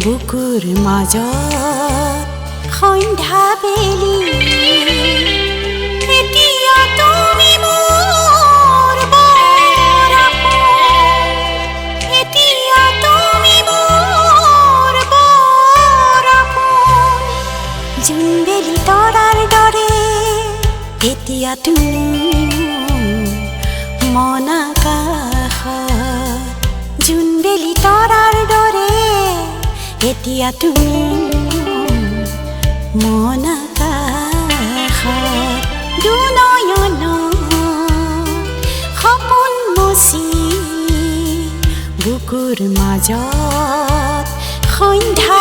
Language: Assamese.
বুকুৰ মাজত সন্ধ্যা বেলি এতিয়া তুমি মোৰ বৰ আপোন এতিয়া তুমি মোৰ বৰ আপোন জোনবেলি তৰাৰ দৰে এতিয়া তুমি মন আকাশত জোনবেলি তৰাৰ দৰে এতিয়া তুমি মন আকাশত দুনয়ন সপোন মচি বুকুৰ মাজত সন্ধ্যা